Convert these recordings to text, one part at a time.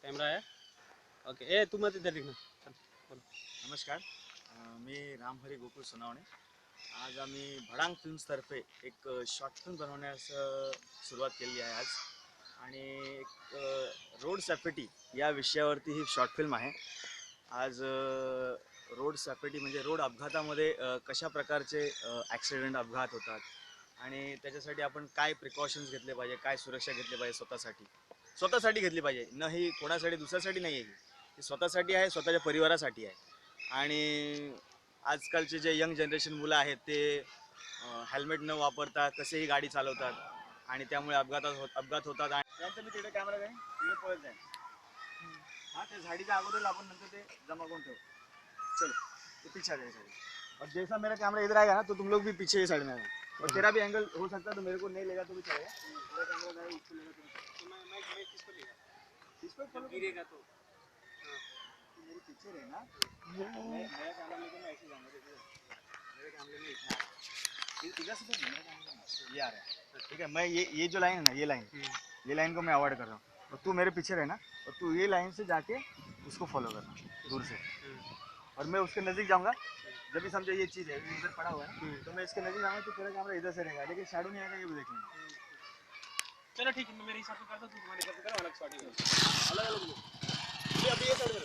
Camera आहे. Okay. ए तू मग तिथे ना. नमस्कार, मी रामहरी गोकुळ सोनावणे. आज आम्ही भडांग फिल्म्सतर्फे एक शॉर्ट फिल्म बनवण्यास सुरुवात केली आहे आज. आणि एक रोड सेफ्टी या विषयावरती ही शॉर्ट फिल्म आहे. आज रोड सेफ्टी म्हणजे रोड अपघातामध्ये कशा प्रकारचे ॲक्सिडेंट अपघात होतात आणि त्याच्यासाठी आपण काय प्रिकॉशन्स घेतले पाहिजे, काय सुरक्षा घेतली पाहिजे, स्वतःसाठी घेतली पाहिजे. न ही कोणासाठी दुसऱ्यासाठी नाही आहे, ही स्वतःसाठी आहे, स्वतःच्या परिवारासाठी आहे. आणि आजकालचे जे यंग जनरेशन मुलं आहेत ते हेल्मेट न वापरता कसेही गाडी चालवतात आणि त्यामुळे अपघात होतात. आणि त्यांचं मी तिकडे कॅमेरा जाईन, तिकडे पळत जाईन. हाँ, त्या झाडीच्या अगोदर अपन नंतर ते जमा करून ठेव. चलो, तो पीछे आ जाएगा. और जैसा मेरा कैमरा इधर आएगा ना तो तुम लोग भी पीछे ही साइड में आएगा. और तेरा भी एंगल हो सकता है तो मेरे को नहीं लेगा तो भी चलेगा. तेरा कैमरा नहीं उसको लेगा तो मैं किसको लेगा? किसको फॉलो गिरेगा तो मेरे पीछे रहना. मेरा कैमरा लेके मैं ऐसे जाऊंगा. मेरे कैमरे में इतना इधर से तो मेरा कैमरा ये आ रहा है. ठीक है, मैं ये जो लाइन है ना, ये लाइन को मैं अवॉइड कर रहा हूँ. और तू मेरे पीछे रहना और तू ये लाइन से जाके उसको फॉलो करना दूर से. और मैं उसके नज़दीक जाऊँगा. जब भी समझो ये चीज़ है इधर पड़ा हुआ है तो मैं इसके नज़दीक जाऊँगा तो तेरा कैमरा इधर से रहेगा, लेकिन शैडो नहीं आएगा, ये भी देख लेंगे. चलो ठीक है, मैं मेरे हिसाब से करता हूँ, तू तुम्हारे हिसाब से करो. अलग शॉट अलग अलग ये अभी ये साइड में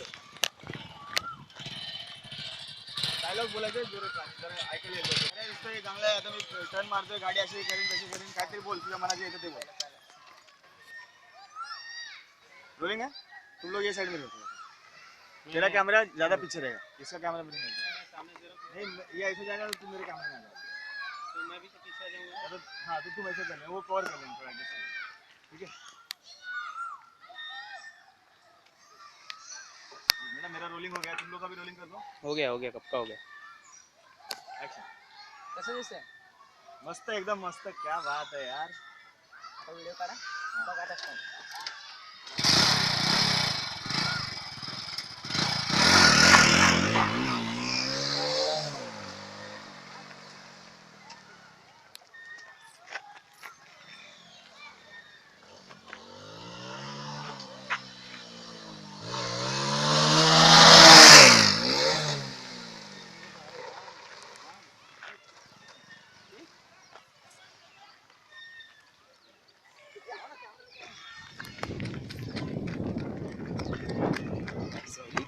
डायलॉग बोलायचे जरा ऐकायला येतो. अरे नुसतं हे चांगलं आहे, आता मी टर्न मारतोय, गाडी अशी करीन तशी करीन, काहीतरी बोल, तुझ्या मनात जे येतं ते बोल. रोलिंग है, तुम लोग ये साइड में रहो. तेरा कैमरा ज़्यादा पीछे रहेगा, इसका कैमरा मेरे नहीं, ये ऐसे जाएगा तो तुम मेरे कैमरे में आ जाओ. तो मैं भी तो पीछे आ जाऊंगा. हाँ, तो तुम ऐसे करना, वो कवर कर लेंगे थोड़ा एडजस्ट. ठीक है मैडम, मेरा रोलिंग हो गया, तुम लोग का भी रोलिंग कर दो. हो गया कब का हो गया. एक्शन. कसं दिसतंय? मस्त, एकदम मस्त. क्या बात है यार. आता व्हिडिओ काढा, बघा टाकता.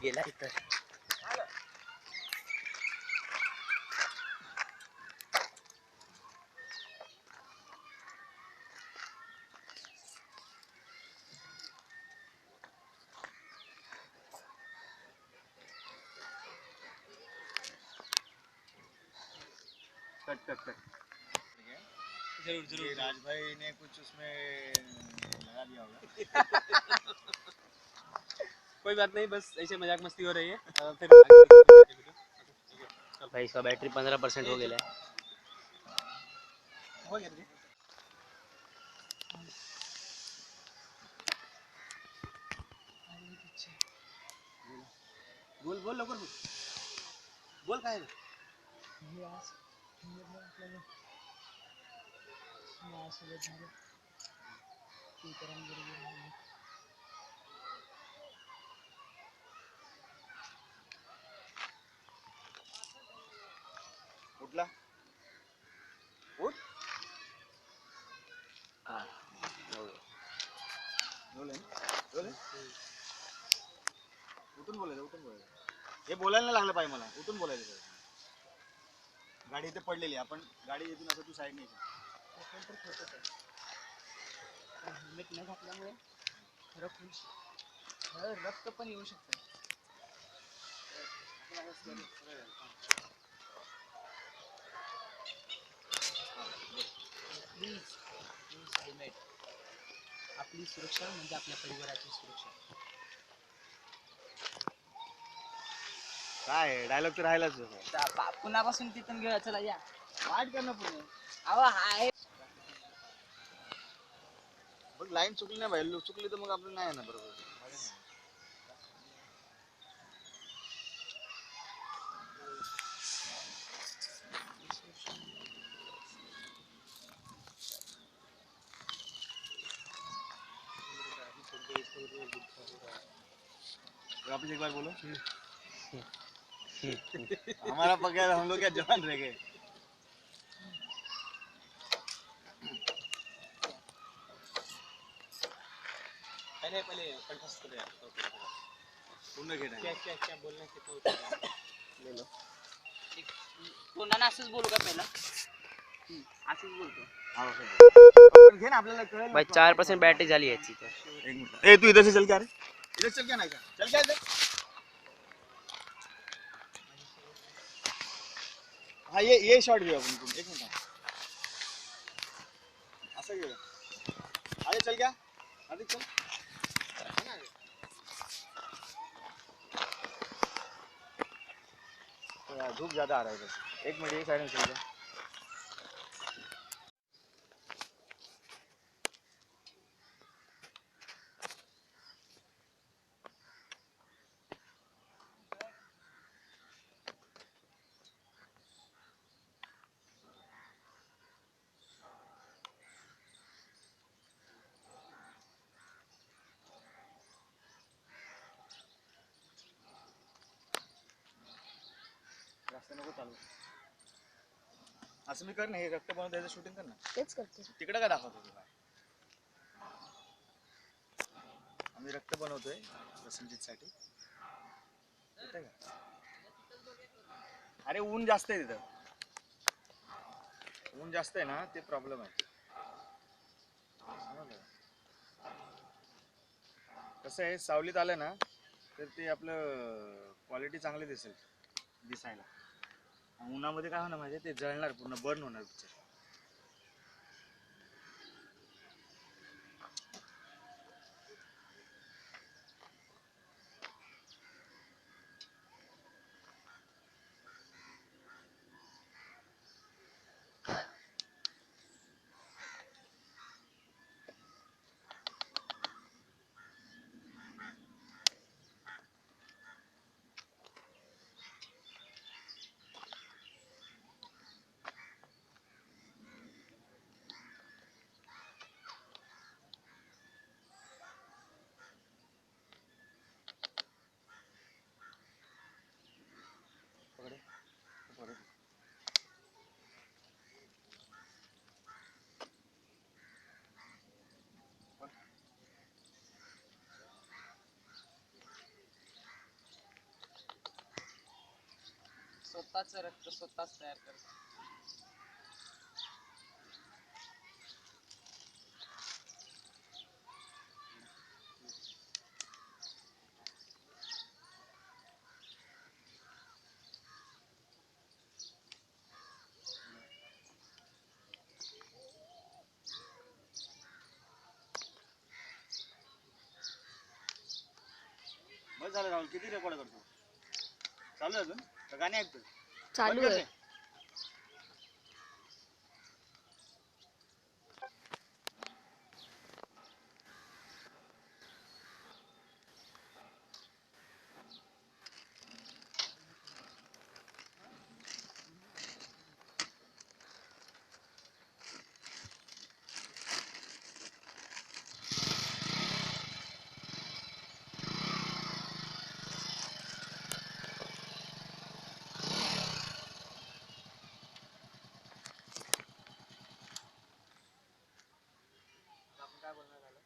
गेला इथं. कट. जरूर ये राज भाई ने कुछ उसमें लगा दिया होगा. कोई बात नहीं, बस ऐसे मजाक मस्ती हो रही है. फिर आगे भाई, इसका बैटरी 15% हो गया है. हो गया रे. बोल लवकर बोल काय रे. उठला उठ. रोले उठून बोलायचं. हे बोलायला नाही लागलं पाहिजे मला, उठून बोलायचं. गाडी इथे पडलेली, आपण गाडी इथून असं तू साईड नाही. हेल्मेट न घातल्यामुळे रक्त पण येऊ शकतं. Please helmet. आपली सुरक्षा म्हणजे आपल्या परिवाराची सुरक्षा. काय डायलॉग तर राहिलाच. पुन्हापासून तिथून घेऊया. चला या. वाट करणं पुढे. अहो आहे. बघ लाईन चुकली नाही भाई, चुकली तर मग आपलं नाही ना बरोबर. वापस एक बार बोलो। हमारा पकड़, हम लोग क्या जवान रह गए। पहले पहले कंठस्थ कर यार पूर्ण घेत क्या आहे। क्या क्या बोलना है तो ले लो कोणाला असंच बोलू का पहिला असंच बोलतो हाँ, वैसे बोल। आपण घे ना, आपल्याला कळेल ना. भाई 4% बॅटरी झाली याची तर एक मिनट, ए तू इधर से चल क्या रे, इधर चल क्या, नहीं का चल क्या इधर। हाँ ये शॉट घेऊ आपण इकडून. एक मिनिट असं घेऊया. आगे चल क्या, आगे चल. है ना? तो यार धूप ज्यादा आ रहा है इधर. एक मिनट ये साइड में चल जा. रस्ते नको चालू. असं मी कर ना, हे रक्त बनवून त्याचं शूटिंग कर ना. तेच करते. तिकडे काय दाखवतो तुला. आम्ही रक्त बनवतोय प्रसंजित साठी. येतंय का? अरे ऊन जास्त आहे तिथं. ऊन जास्त आहे ना, ते प्रॉब्लेम आहे. समजलं? कसं आहे, सावलीत आलं ना तर ते आपलं क्वालिटी चांगली दिसेल दिसायला. उन्हामध्ये काय होणार माहिती, ते जळणार, पूर्ण बर्न होणार पिक्चर. पकडे पकडे. स्वतःच रक्त स्वतःच तयार करतो बस झालं राहुल, किती रेकॉर्ड करतो. चालू आहे अजून का गाणी ऐकतोय. चालू बंद आहे. करते. आपण काय बोलणार झालं,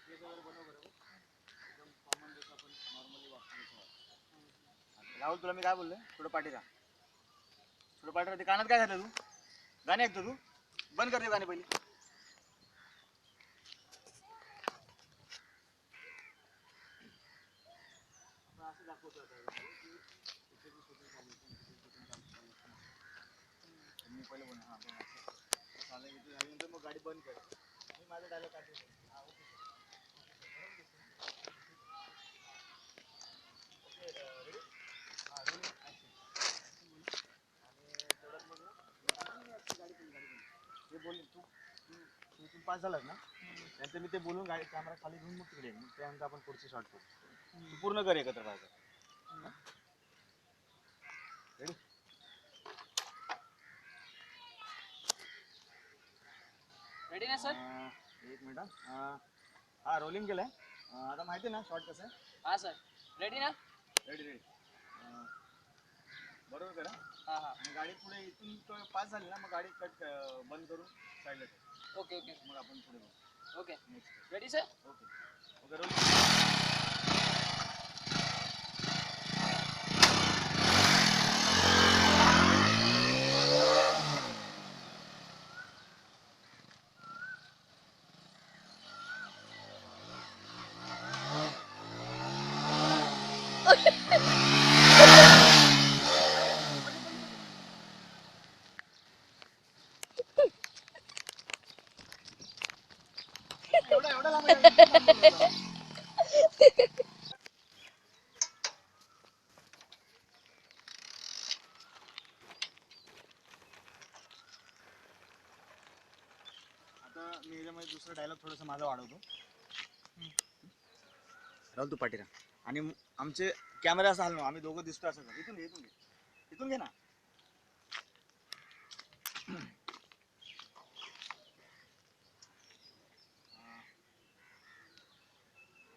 ते वगैरे बनव बरोबर, एकदम कॉमन जसं आपण नॉर्मली वापरतो. राहुल तुला मी काय बोललोय, थोडं पाठी राहा, थोडं पाठी राहा. ते कानात काय झालं, तू गाणे ऐकतो तू, बंद कर ते गाणे पहिले. आपण असं दाखवतो आता की पिक्चरची शूटिंग चालू आहे, शूटिंग चालू आहे. मी पहिले बोलणार, हां बघ असं चालू आहे, इथे झाल्यानंतर मग गाडी बंद कर. मी माझा डायलॉग काढतो. हां ओके ओके रेडी. हां रोलिंग ॲक्शन. आणि तेवढ्यात मग गाडी पण हे बोल तू तू तू पास झालास ना, त्यानंतर मी ते बोलून गाडी कॅमेरा खाली घेऊन मग तिकडे मग त्यानंतर आपण पुढचे शॉट करू. तू पूर्ण कर एकत्र पाहिजे. रेडी. रेडी ना सर एक मिनिट. हां रोलिंग केलं आहे. आता माहिती आहे ना शॉर्ट कसं आहे? हा सर. रेडी ना? Ready ready. बरोबर करा. हा हा. आणि गाडी पुढे इथून पास झाली ना मग गाडी बंद करून साईडला ठेव. ओके ओके मग आपण पुढे बघू. Okay. Next. Ready sir? Okay okay roll. एवढा लांब आहे. आता मी याच्यामध्ये दुसरा डायलॉग थोडासा माझा वाढवतो. राहुल तू पाठीरा आणि आमचे कॅमेरा असा हललो आम्ही दोघं दिसतो असं कर. इथून घे इथून घे इथून घे ना.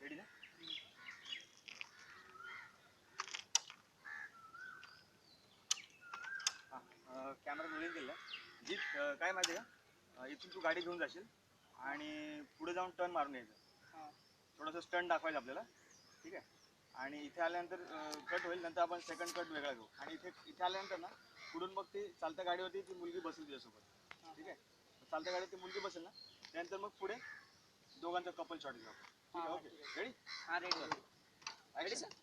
रेडी ना? कॅमेरा रोलिंग केला. जीत काय माहिती आहे का इथून तू गाडी घेऊन जाशील आणि पुढे जाऊन टर्न मारून यायचं. थोडंसं स्टंट दाखवायचं आपल्याला. ठीक आहे. आणि इथे आल्यानंतर कट होईल. नंतर आपण सेकंड कट वेगळा घेऊ. आणि इथे आल्यानंतर ना पुढून मग ती चालत्या गाडीवरती ती मुलगी बसेल तुझ्यासोबत. ठीक आहे. चालत्या गाडीत ती मुलगी बसेल ना त्यानंतर मग पुढे दोघांचा कपल शॉट घेऊ आपण. ठीक आहे. Okay ready? हा रेडी. Ready action. सर?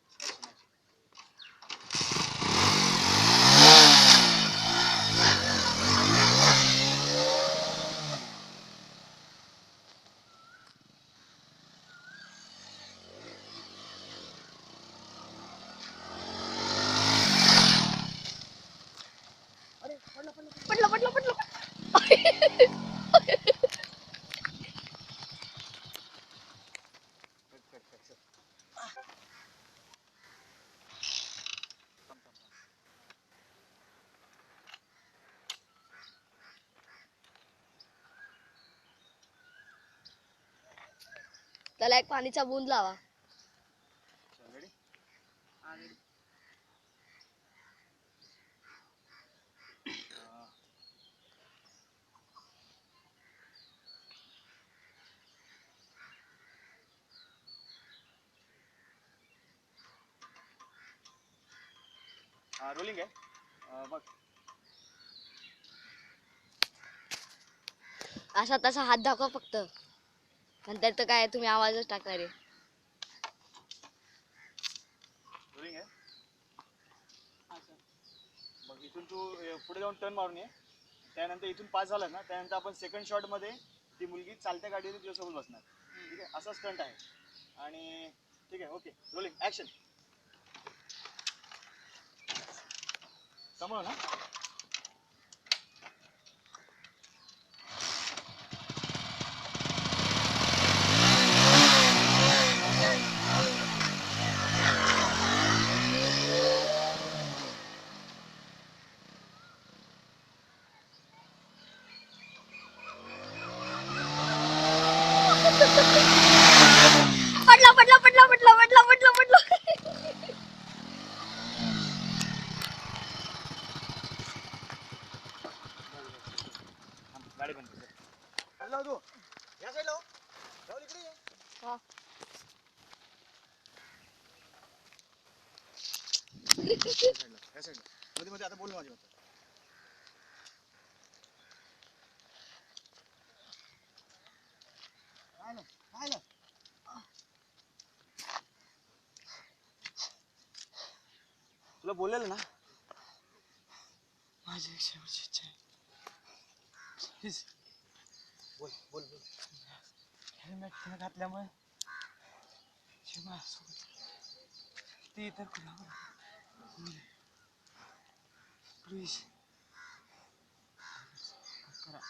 पडलं पडलं पडलं. त्याला एक पाणीचा बूंद लावा. रेडी? हा रेडी. रोलिंग आहे. बघ असा तसा हात दाखवा फक्त. नंतर तर काय तुम्ही आवाजच टाकणार आहे. रोलिंग आहे. हा सर. मग इथून तू पुढे जाऊन टर्न मारून ये. त्यानंतर इथून पास झालं ना त्यानंतर आपण सेकंड शॉटमध्ये ती मुलगी चालत्या गाडीवर तुझ्यासोबत बसणार. ठीक आहे. असा स्टंट आहे. आणि ठीक आहे. Okay rolling action. समोर ना. पडला पडला पडला पडला पडला पडला पडला. गाडी बंद कर. लाव तू या साईड लाव. राहुल इकडे ये. हा. या साईडला मध्ये मध्ये आता बोल माझ्या होतं. काय ना काय ना तुला बोललेलं ना माझी एक शेवटची इच्छा आहे. प्लीज बोल बोल बोल. हेल्मेट तिने घातल्यामुळे जी माझ्यासोबत ती इतर कुणावर प्लीज करा.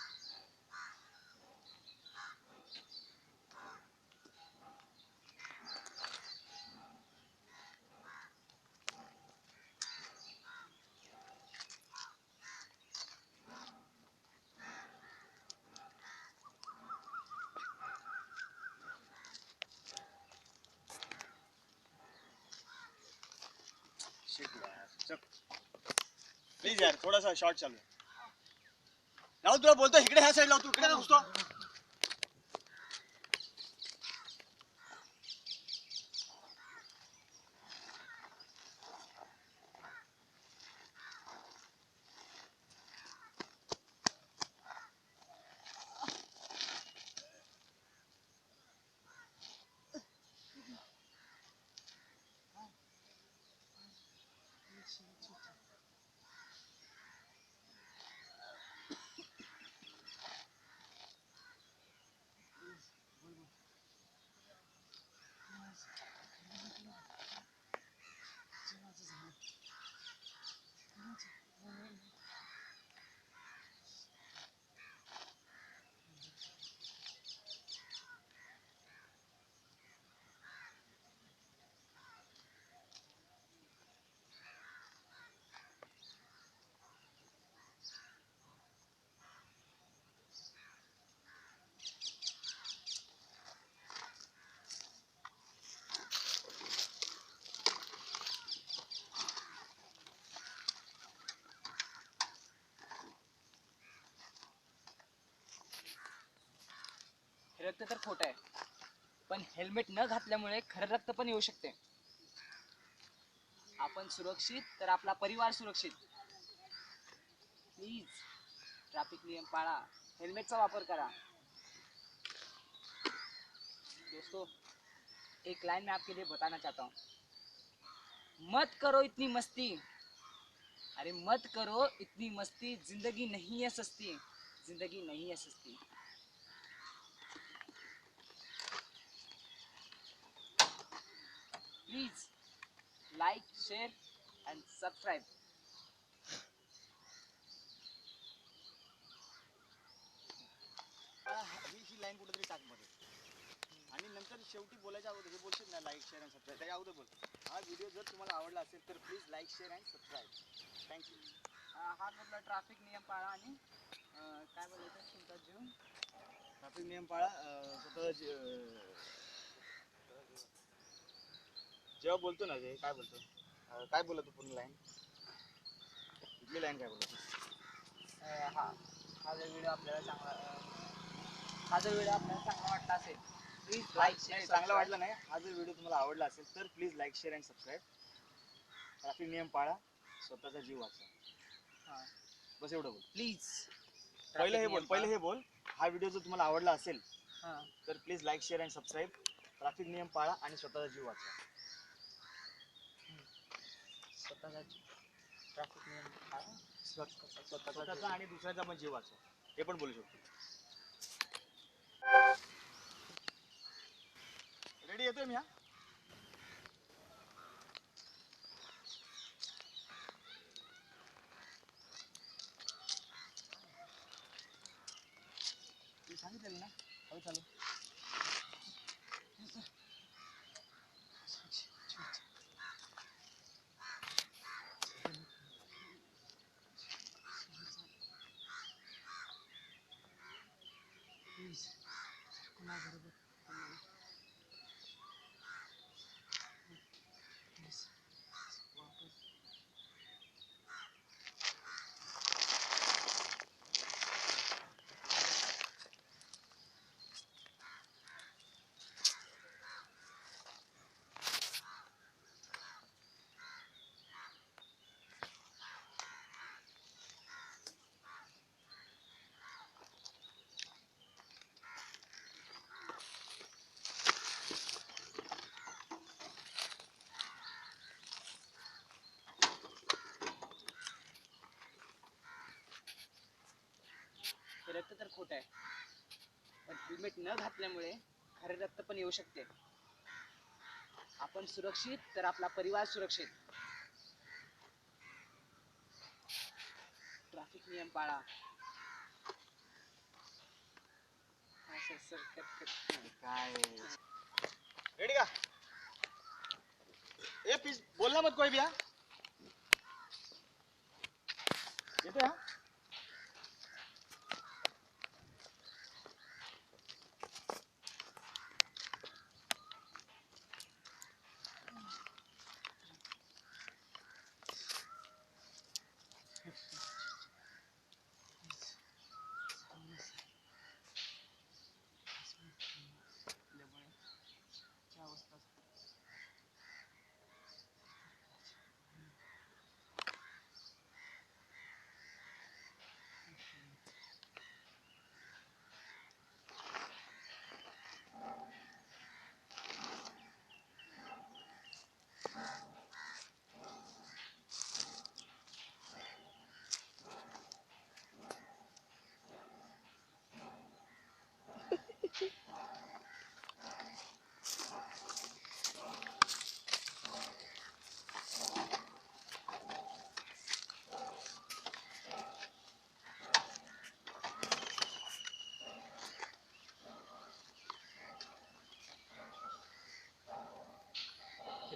प्लीज यार थोडासा शॉर्ट चालू आहे. राहुल तुला बोलतो इकडे ह्या साईडला तू इकडे का घुसतो. हे रक्त तर खोटं आहे, पण हेल्मेट न घातल्यामुळे खरं रक्त पण येऊ शकते. आपण सुरक्षित तर आपला परिवार सुरक्षित. प्लीज ट्रॅफिक नियम पाळा, हेल्मेटचा वापर करा. दोस्तों, एक लाइन मैं आपके लिए बताना चाहता हूँ. मत करो इतनी मस्ती, अरे मत करो इतनी मस्ती, जिंदगी नहीं है सस्ती, जिंदगी नहीं है सस्ती. Please like, share end subscribe. He line कुठेतरी टाक मध्ये आणि नंतर शेवटी बोलायच्या अगोदर हे बोलशील ना लाईक शेअर अँड सबस्क्राईब त्याच्या अगोदर बोल. हा व्हिडिओ जर तुम्हाला आवडला असेल तर please like share and subscribe. Thank you. हा मधला ट्रॅफिक नियम पाळा आणि काय बोलायचं तुमचा जीव. ट्रॅफिक नियम पाळा स्वतः जेव्हा बोलतो ना ते काय बोलतो काय बोलतो तू पूर्ण लाईन कुठली लाईन काय बोलतो. हा जर व्हिडिओ आपल्याला चांगला वाटला असेल प्लीज लाईक शेअर. चांगला वाटला नाही हा जर व्हिडिओ तुम्हाला आवडला असेल तर please like share and subscribe. Traffic नियम पाळा, स्वतःचा जीव वाचवा. बस एवढं बोल. प्लीज पहिले हे बोल हा व्हिडिओ जर तुम्हाला आवडला असेल हां तर please like share and subscribe. Traffic नियम पाळा आणि स्वतःचा जीव वाचवा. स्वतःचा ट्रॅफिक नियम पाळा, स्वतःचा आणि दुसऱ्याचा पण जीव वाचवा हे पण बोलू शकतो. रेडी येतोय मी. हा सांगितलं ना हो चालू. प्लीज कोणाबरोबर प्लीज वापस. हे रक्त तर खोटं आहे, पण हेल्मेट न घातल्यामुळे खरे रक्त पण येऊ शकते. आपण सुरक्षित तर आपला परिवार सुरक्षित. ट्रॅफिक नियम पाळा. काय रेडी का ए प्लीज बोलना मत कोई भी. हा येतोय. हा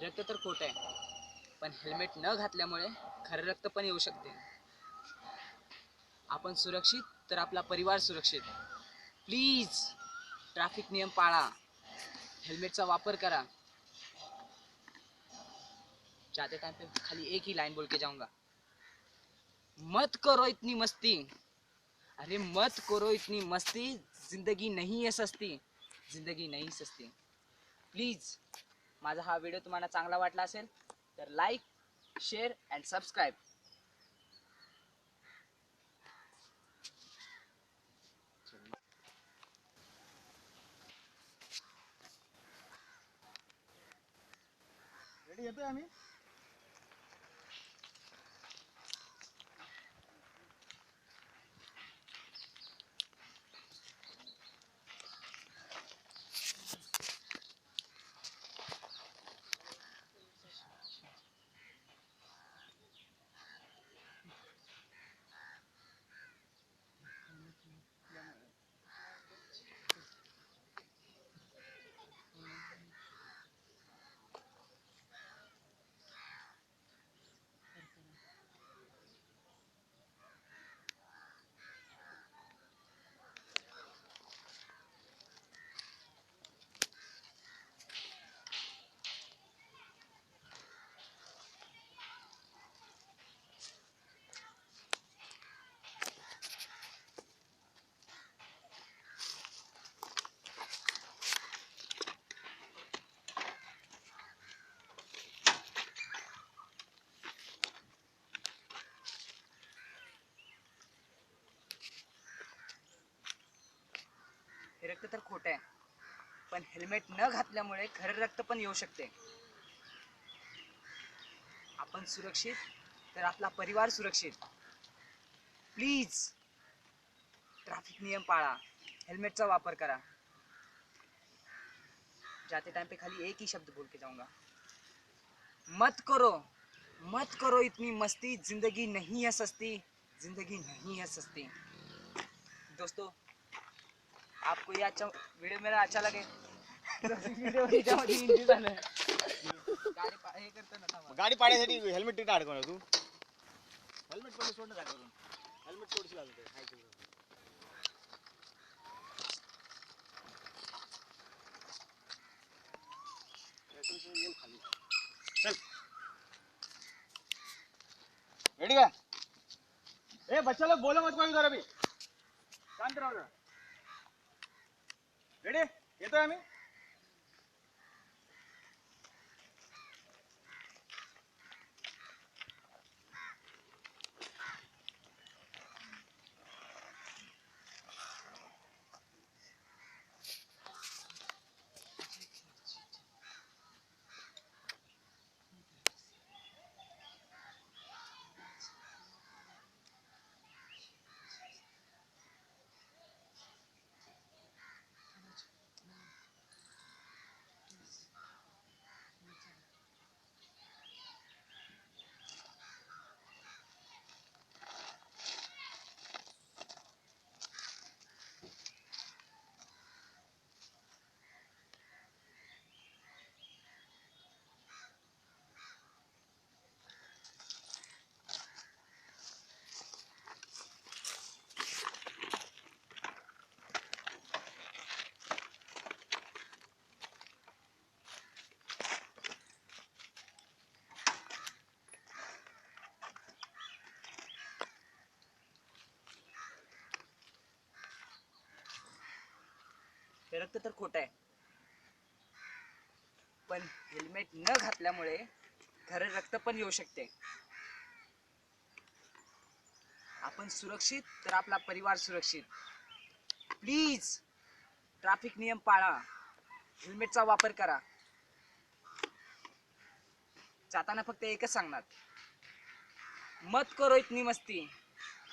रक्त तर खोट आहे, पण हेल्मेट न घातल्यामुळे खरं रक्त पण येऊ शकते. आपण सुरक्षित तर आपला परिवार सुरक्षित. प्लीज ट्रॅफिक नियम पाळा, हेल्मेटचा वापर करा. जाते टाइम पे खाली एक ही लाइन बोल के जाऊंगा, मत करो इतनी मस्ती. अरे मत करो इतनी मस्ती, जिंदगी नहीं है सस्ती, जिंदगी नहीं सस्ती. प्लीज माझा हा व्हिडिओ तुम्हाला चांगला वाटला असेल तर like, share and subscribe. Ready येतोय आम्ही. हे रक्त तर खोट आहे, पण हेल्मेट न घातल्यामुळे खरं रक्त पण येऊ शकते. आपण सुरक्षित तर आपला परिवार सुरक्षित. प्लीज ट्रैफिक नियम पाळा, हेल्मेटचा वापर करा. जाते टाइम पे खाली एक ही शब्द बोल के जाऊंगा, मत करो इतनी मस्ती, जिंदगी नहीं है सस्ती, जिंदगी नहीं है सस्ती. दोस्तों आपको ये अच्छा वीडियो मेरा अच्छा लगे वीडियो हिंदी झालं. हे करतो ना थांबा. गाडी पाडण्यासाठी हेल्मेट तिथे अडकवणार तू. हेल्मेट पहिले सोडणं काय करून, हेल्मेट थोडीशी लागते. चल रेडी का? ए बच्चा लोग बोलो मत कोई उधर अभी, शांत रहो जरा. रेडी येतोय आम्ही. हे रक्त तर खोट आहे, पण हेल्मेट न घातल्यामुळे खरं रक्त पण येऊ शकते. आपण सुरक्षित तर आपला परिवार सुरक्षित. प्लीज ट्रॅफिक नियम पाळा, हेल्मेटचा वापर करा. जाताना फक्त एकच सांगणार, मत करो इतनी मस्ती,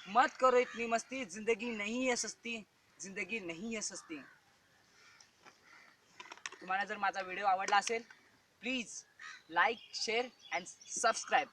मत करो इतनी मस्ती, जिंदगी नहीं है सस्ती, जिंदगी नहीं है सस्ती. तुम्हाला जर माझा व्हिडिओ आवडला असेल please like, share and subscribe.